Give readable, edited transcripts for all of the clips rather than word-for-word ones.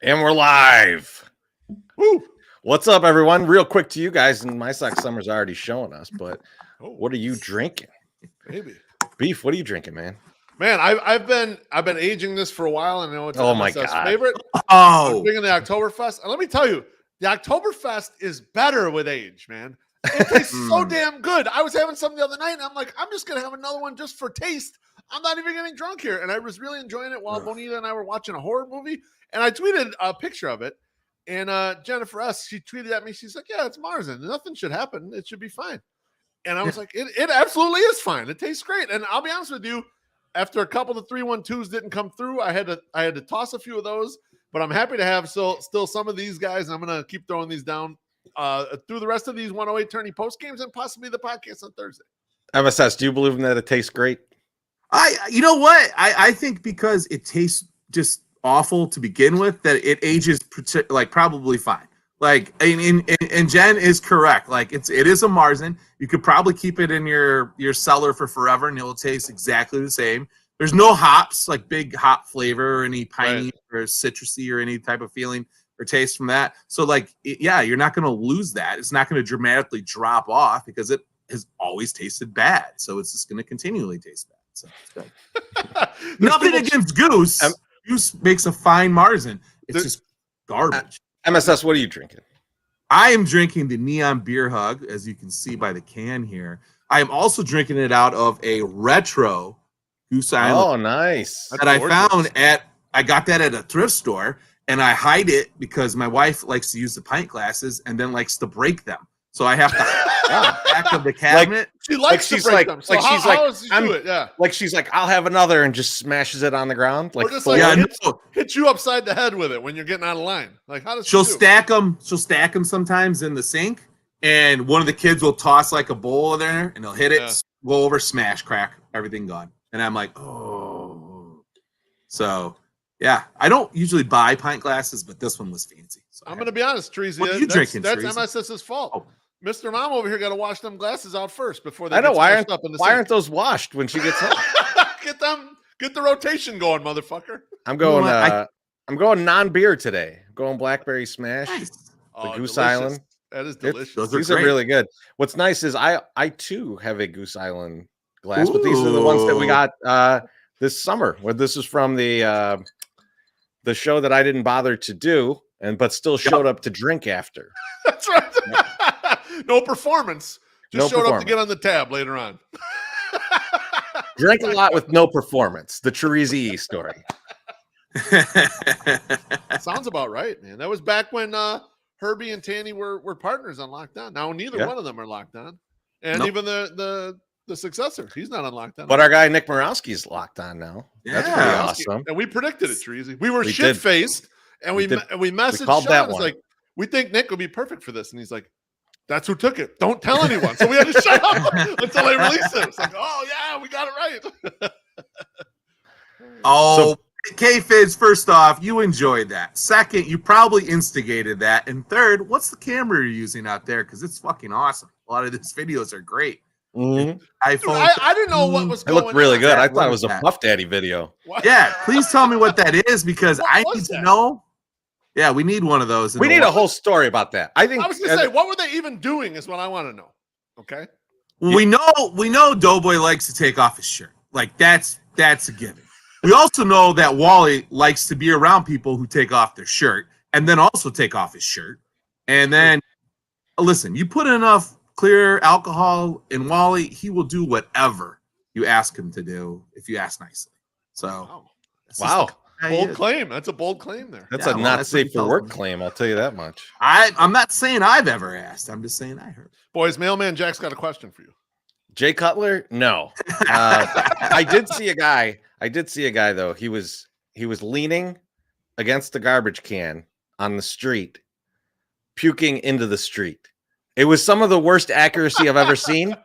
And we're live. Woo! What's up, everyone? Real quick to you guys, and my sock summer's already showing us, but what are you drinking? Maybe. Beef, what are you drinking, man? Man, I've been aging this for a while, and I know it's my MS's God. favorite. Oh, I'm drinking the Oktoberfest, and let me tell you, the Oktoberfest is better with age, man. It tastes so damn good. I was having some the other night, and I'm like, I'm just gonna have another one just for taste. I'm not even getting drunk here, and I was really enjoying it while Bonita and I were watching a horror movie, and I tweeted a picture of it, and Jennifer S. She tweeted at me. She's like, "Yeah, it's Marzen. Nothing should happen. It should be fine." And I was like, "It absolutely is fine. It tastes great." And I'll be honest with you, after a couple of 312s didn't come through, I had to toss a few of those. But I'm happy to have still some of these guys. And I'm gonna keep throwing these down through the rest of these 108 tourney post games and possibly the podcast on Thursday. MSS, do you believe in that it tastes great? you know what? I think because it tastes just awful to begin with, that it ages like probably fine. Like, and Jen is correct. Like, it is a Marzen. You could probably keep it in your cellar for forever, and it will taste exactly the same. There's no hops, like big hop flavor or any piney or citrusy or any type of feeling or taste from that. So, like, you're not going to lose that. It's not going to dramatically drop off because it has always tasted bad. So it's just going to continually taste bad. So it's good. Nothing against Goose. Goose makes a fine Marzen. It's just garbage. MSS, what are you drinking? I am drinking the Neon Beer Hug, as you can see by the can here. I am also drinking it out of a retro Goose Island. Oh, nice. That I found I got that at a thrift store, and I hide it because my wife likes to use the pint glasses and then likes to break them. So I have to hide the back of the cabinet. She likes to break them. So how does she do it? Yeah. Like she's like, I'll have another, and just smashes it on the ground. Like, hit you upside the head with it when you're getting out of line. Like, how does she'll stack them? She'll stack them sometimes in the sink, and one of the kids will toss like a bowl in there, and they'll hit it, go over, smash, crack, everything gone. And I'm like, oh. So yeah, I don't usually buy pint glasses, but this one was fancy. So I'm going to be honest, Treasy. What are you drinking, That's Treasy? MSS's fault. Oh. Mr. Mom over here got to wash them glasses out first before they I know get why aren't those washed when she gets home? Get the rotation going, motherfucker. I'm going I'm going non-beer today. I'm going blackberry smash. Nice. The Goose delicious. Island. That is delicious. These are really good. What's nice is I too have a Goose Island glass, but these are the ones that we got this summer. Where this is from the show that I didn't bother to do, but still showed up to drink after. That's right. No performance. Just showed up to get on the tab later on. Drank a lot with no performance. The Chirizi story. Sounds about right, man. That was back when Herbie and Tanny were partners on Lockdown. Now neither one of them are locked on, and even the successor, he's not on Lockdown. But our guy Nick Morawski's locked on now. Yeah. That's pretty awesome. And we predicted it, Treasy. We were shit faced, and we messaged Sean. It's like, we think Nick will be perfect for this, and he's like, "That's who took it. Don't tell anyone." So we had to shut up until they release it. It's like, oh yeah, we got it right. K-Fizz, first off, you enjoyed that. Second, you probably instigated that. And third, what's the camera you're using out there? Because it's fucking awesome. A lot of these videos are great. Mm-hmm. iPhone. I didn't know what was going on. It looked really good. I thought it was a Puff Daddy video. What? Yeah, please tell me what that is, because I need to know. Yeah, we need one of those. We need a whole story about that. I was going to say, what were they even doing is what I want to know. Okay. We know Doughboy likes to take off his shirt. Like, that's a given. We also know that Wally likes to be around people who take off their shirt and then also take off his shirt. And then, listen, you put enough clear alcohol in Wally, he will do whatever you ask him to do if you ask nicely. So, wow. Bold claim. That's a bold claim there. That's a not safe for work claim. I'll tell you that much. I'm not saying I've ever asked. I'm just saying I heard. Boys, Mailman Jack's got a question for you. Jay Cutler? No. I did see a guy though. He was leaning against the garbage can on the street, puking into the street. It was some of the worst accuracy I've ever seen.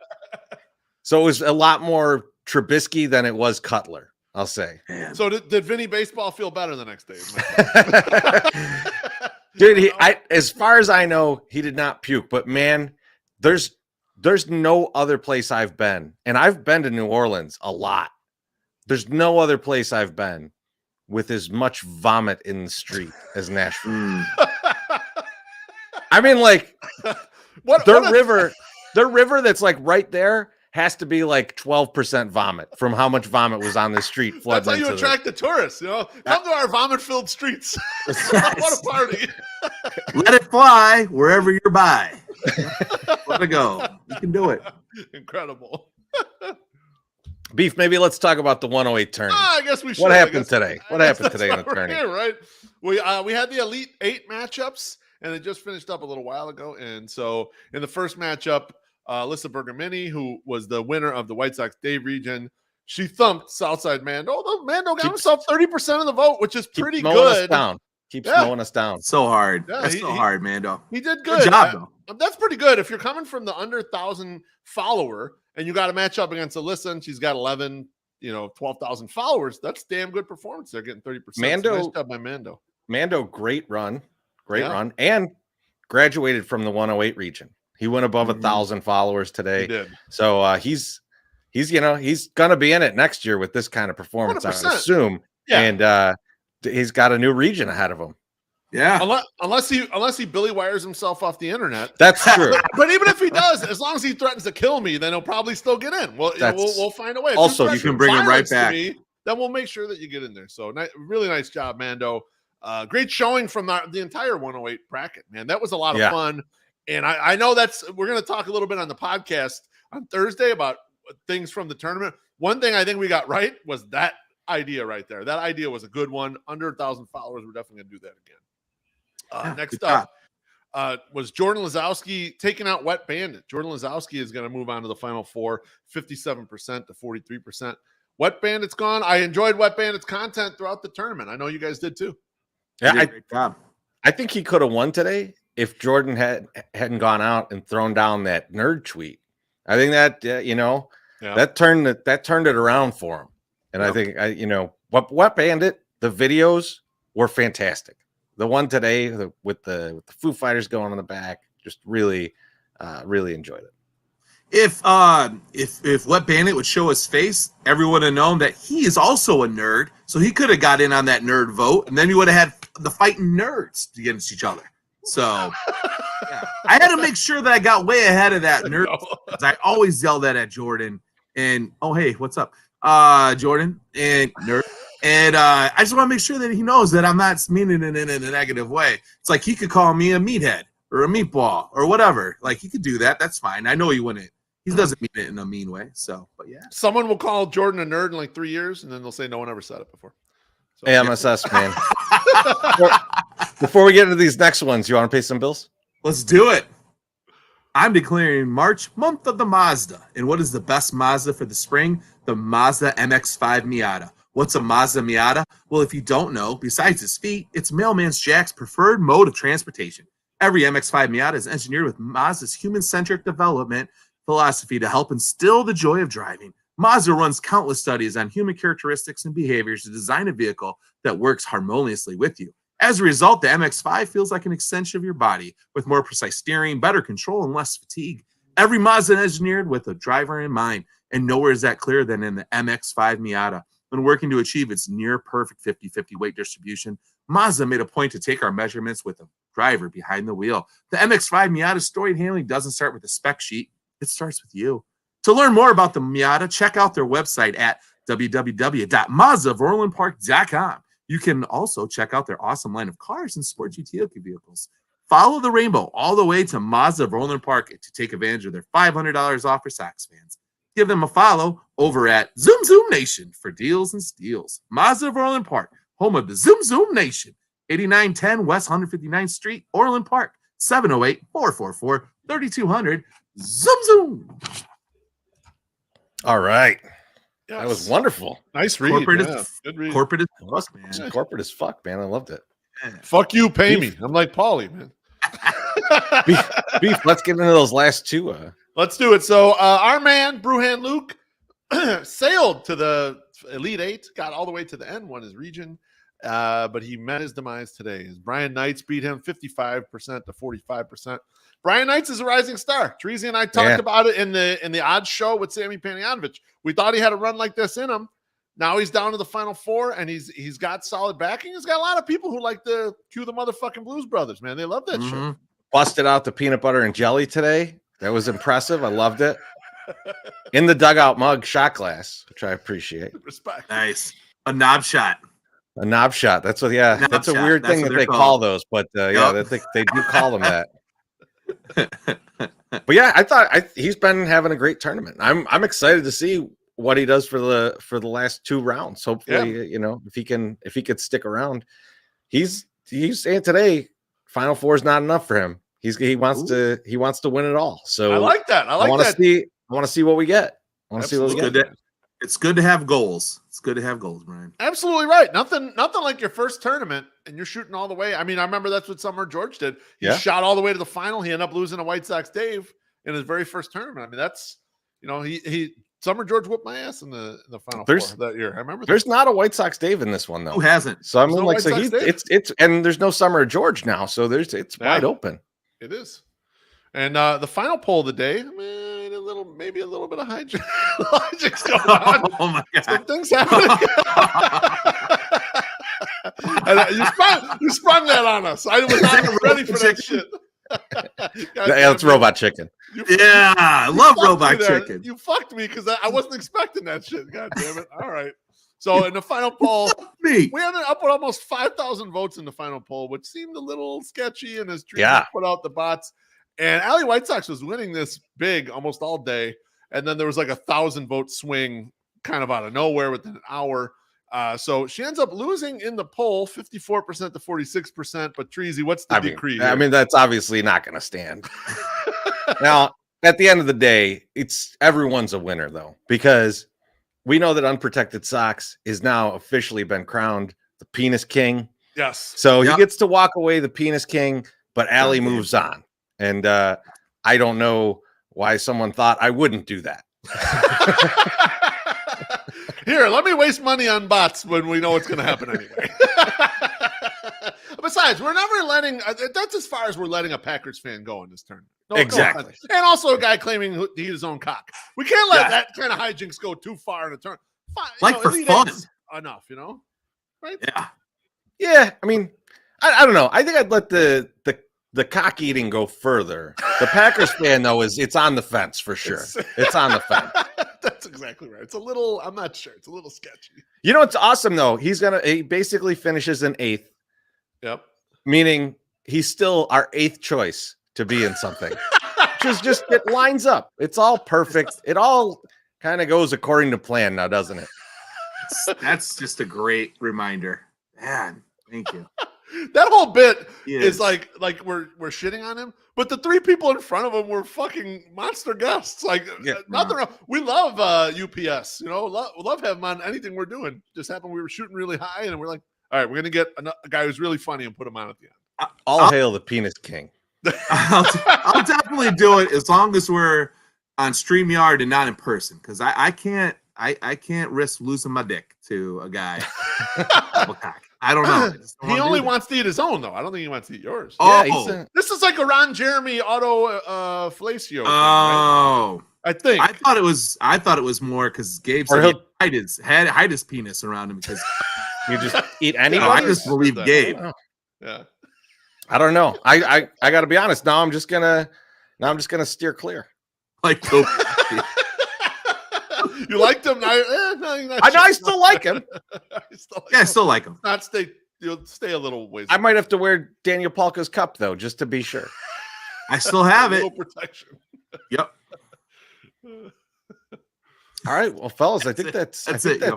So it was a lot more Trubisky than it was Cutler, I'll say. Man. So did Vinny Baseball feel better the next day? Dude, as far as I know, he did not puke. But man, there's no other place I've been, and I've been to New Orleans a lot. There's no other place I've been with as much vomit in the street as Nashville. Mm. I mean, like what their a- river that's like right there has to be like 12% vomit from how much vomit was on the street flooding. That's how you into attract the tourists. Come to our vomit-filled streets. What a party! Let it fly wherever you're by. Let it go. You can do it. Incredible. Beef, maybe let's talk about the 108 tourney. I guess we should. What happened today? What happened today in the tourney? Here, right? We had the Elite 8 matchups, and it just finished up a little while ago. And so in the first matchup, Alyssa Bergamini, who was the winner of the White Sox Day region, she thumped Southside Mando. Although Mando got himself 30% of the vote, which is pretty good. Keeps mowing us down. So hard. Yeah, That's so hard, Mando. He did good. Good job, though. That's pretty good. If you're coming from the under 1,000 follower and you got to match up against Alyssa and she's got 12,000 followers, that's damn good performance. They're getting 30%. Mando, nice job by Mando. Mando, great run, run, and graduated from the 108 region. He went above 1,000 followers today. He did. So he's gonna be in it next year with this kind of performance, 100%. I would assume. Yeah. And he's got a new region ahead of him. Yeah. Unless he Billy wires himself off the internet. That's true. But even if he does, as long as he threatens to kill me, then he'll probably still get in. Well, we'll find a way. Also, you can bring him right back. Then we'll make sure that you get in there. So really nice job, Mando. Great showing from the entire 108 bracket, man. That was a lot of fun. And I know we're going to talk a little bit on the podcast on Thursday about things from the tournament. One thing I think we got right was that idea right there. That idea was a good one. Under 1,000 followers, we're definitely going to do that again. Next up was Jordan Lazowski taking out Wet Bandit. Jordan Lazowski is going to move on to the Final Four, 57% to 43%. Wet Bandit's gone. I enjoyed Wet Bandit's content throughout the tournament. I know you guys did too. Yeah, I think he could have won today if Jordan hadn't gone out and thrown down that nerd tweet. I think that that turned it around for him. And I think Wet Bandit, the videos were fantastic. The one today with the Foo Fighters going on the back, just really enjoyed it. If Wet Bandit would show his face, everyone would have known that he is also a nerd. So he could have got in on that nerd vote, and then you would have had the fighting nerds against each other. So I had to make sure that I got way ahead of that nerd. Because I always yell that at Jordan. And oh hey, what's up, Jordan and nerd. And I just want to make sure that he knows that I'm not meaning it in a negative way. It's like he could call me a meathead or a meatball or whatever. Like he could do that. That's fine. I know he wouldn't. He doesn't mean it in a mean way. So, but yeah. Someone will call Jordan a nerd in like 3 years, and then they'll say no one ever said it before. So, MSS, man. Before we get into these next ones, you want to pay some bills? Let's do it. I'm declaring March month of the Mazda. And what is the best Mazda for the spring? The Mazda MX-5 Miata. What's a Mazda Miata? Well, if you don't know, besides its feet, it's Mailman's Jack's preferred mode of transportation. Every MX-5 Miata is engineered with Mazda's human-centric development philosophy to help instill the joy of driving. Mazda runs countless studies on human characteristics and behaviors to design a vehicle that works harmoniously with you. As a result, the MX-5 feels like an extension of your body with more precise steering, better control, and less fatigue. Every Mazda is engineered with a driver in mind, and nowhere is that clearer than in the MX-5 Miata. When working to achieve its near-perfect 50-50 weight distribution, Mazda made a point to take our measurements with a driver behind the wheel. The MX-5 Miata's storied handling doesn't start with a spec sheet. It starts with you. To learn more about the Miata, check out their website at www.mazdaofOrlandPark.com. You can also check out their awesome line of cars and sports utility vehicles. Follow the rainbow all the way to Mazda of Orland Park to take advantage of their $500 off for Sox fans. Give them a follow over at Zoom Zoom Nation for deals and steals. Mazda of Orland Park, home of the Zoom Zoom Nation. 8910 West 159th Street, Orland Park, 708-444-3200. Zoom Zoom. All right. Yes. That was wonderful. Nice read. Corporate, Good read. corporate as fuck, man. Corporate as fuck, man. I loved it. Fuck you, pay me. I'm like Paulie, man. Beef, let's get into those last two. Let's do it. So our man, Bruhan Luke, sailed to the Elite Eight, got all the way to the end, won his region, but he met his demise today. As Brian Knights beat him 55% to 45%. Brian Knights is a rising star. Treasy and I talked about it in the odds show with Sammy Panayotovich. We thought he had a run like this in him. Now he's down to the Final Four, and he's got solid backing. He's got a lot of people who like to cue the motherfucking Blues Brothers, man. They love that shit. Busted out the peanut butter and jelly today. That was impressive. I loved it. In the dugout mug shot glass, which I appreciate. Respect. Nice. A knob shot. A knob shot. That's what. Yeah, that's a weird thing that they call those, but yeah, they do call them that. But yeah, I thought he's been having a great tournament. I'm excited to see what he does for the last 2 rounds. Hopefully, you know, if he could stick around. He's saying today, Final Four is not enough for him. He wants to win it all. So I like that. I want to see what we get. I want to see what we get. It's good to have goals. It's good to have goals, Brian. Absolutely right. Nothing like your first tournament and you're shooting all the way. I mean, I remember that's what Summer George did. He shot all the way to the final. He ended up losing to White Sox Dave in his very first tournament. I mean, that's, you know, he Summer George whipped my ass in the Final Four that year. I remember. There's not a White Sox Dave in this one though. Who hasn't? So I mean, like, so it's and there's no Summer George now, so it's wide open. It is. And the final poll of the day, maybe a little bit of hijinks going on. Oh my God. Some things happening. And you sprung that on us. I was not ready for that shit. Yeah, it's Robot Chicken. I love Robot Chicken. You fucked me because I wasn't expecting that shit. God damn it. All right. So in the final poll, we ended up with almost 5,000 votes in the final poll, which seemed a little sketchy. And as Drew put out the bots, and Alley White Sox was winning this big almost all day. And then there was like 1,000 vote swing kind of out of nowhere within an hour. So she ends up losing in the poll 54% to 46%. But Treasy, what's the decree? I mean, that's obviously not going to stand. Now, at the end of the day, everyone's a winner, though, because we know that Unprotected Sox is now officially been crowned the Penis King. Yes. So he gets to walk away the Penis King, but Allie moves on. And I don't know why someone thought I wouldn't do that. Here, let me waste money on bots when we know what's going to happen anyway. Besides, we're never letting that's as far as we're letting a Packers fan go in this tournament. Exactly. No, and also a guy claiming to eat his own cock. We can't let that kind of hijinks go too far in a tournament. For fun. Enough, you know? Right? Yeah. Yeah. I mean, I don't know. I think I'd let the cock eating go further. The Packers fan, though, it's on the fence for sure. It's on the fence. That's exactly right. It's a little, I'm not sure. It's a little sketchy. You know what's awesome, though? He basically finishes in 8th. Yep. Meaning he's still our 8th choice to be in something. just it lines up. It's all perfect. It all kind of goes according to plan now, doesn't it? That's just a great reminder. Man, thank you. That whole bit is like we're shitting on him, but the 3 people in front of him were fucking monster guests. Like nothing wrong. We love UPS, you know, love having him on anything we're doing. Just happened we were shooting really high, and we're like, all right, we're gonna get a guy who's really funny and put him on at the end. All hail the Penis King. I'll definitely do it as long as we're on StreamYard and not in person, because I can't risk losing my dick to a guy. I don't know. He only wants to eat his own, though. I don't think he wants to eat yours. Oh, yeah, this is like a Ron Jeremy auto fellatio. Oh, right? I think. I thought it was more because Gabe said he hide his penis around him because you just eat anybody. I just believe Gabe. Yeah. I don't know. I got to be honest. Now I'm just gonna steer clear. Like you liked him? I still like him. I still like him. You'll stay a little ways. I might have to wear Daniel Palka's cup though, just to be sure. I still have it. Protection. Yep. All right, well, fellas, I think that's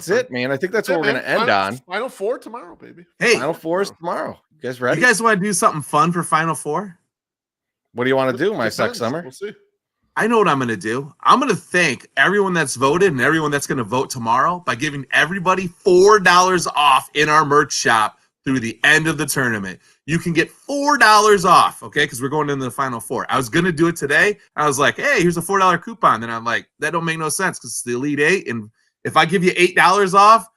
it, man. I think that's what we're gonna end on. Final Four tomorrow, baby. Hey, Final Four is tomorrow. You guys ready? You guys want to do something fun for Final Four? What do you want to do, my sex summer? We'll see. I know what I'm going to do. I'm going to thank everyone that's voted and everyone that's going to vote tomorrow by giving everybody $4 off in our merch shop through the end of the tournament. You can get $4 off, okay, because we're going into the Final Four. I was going to do it today. I was like, hey, here's a $4 coupon. Then I'm like, that don't make no sense because it's the Elite 8. And if I give you $8 off,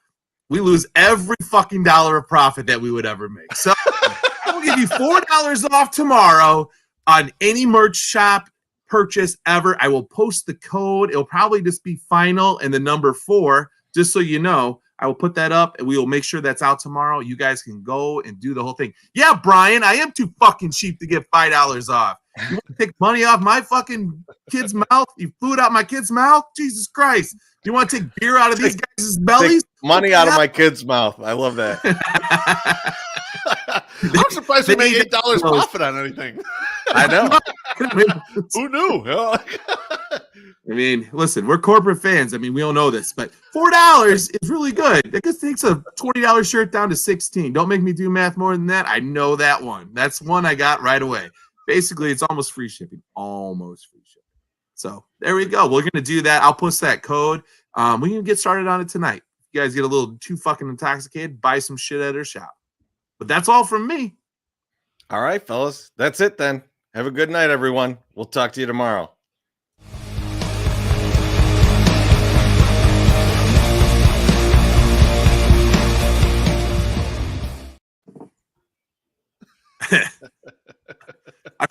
we lose every fucking dollar of profit that we would ever make. So I will give you $4 off tomorrow on any merch shop purchase ever. I will post the code. It'll probably just be final and the number 4, just so you know. I will put that up and we will make sure that's out tomorrow. You guys can go and do the whole thing. Yeah, Brian, I am too fucking cheap to get $5 off. You want to take money off my fucking kid's mouth? You food out my kid's mouth? Jesus Christ. You want to take beer out of these guys' bellies? Take money out of my kid's mouth. I love that. I'm surprised we made $8 profit on anything. I know. Who knew? I mean, listen, we're corporate fans. I mean, we don't know this, but $4 is really good. It just takes a $20 shirt down to $16. Don't make me do math more than that. I know that one. That's one I got right away. Basically, it's almost free shipping. Almost free shipping. So there we go. We're going to do that. I'll post that code. We can get started on it tonight. If you guys get a little too fucking intoxicated, buy some shit at our shop. But that's all from me. All right, fellas. That's it then. Have a good night, everyone. We'll talk to you tomorrow.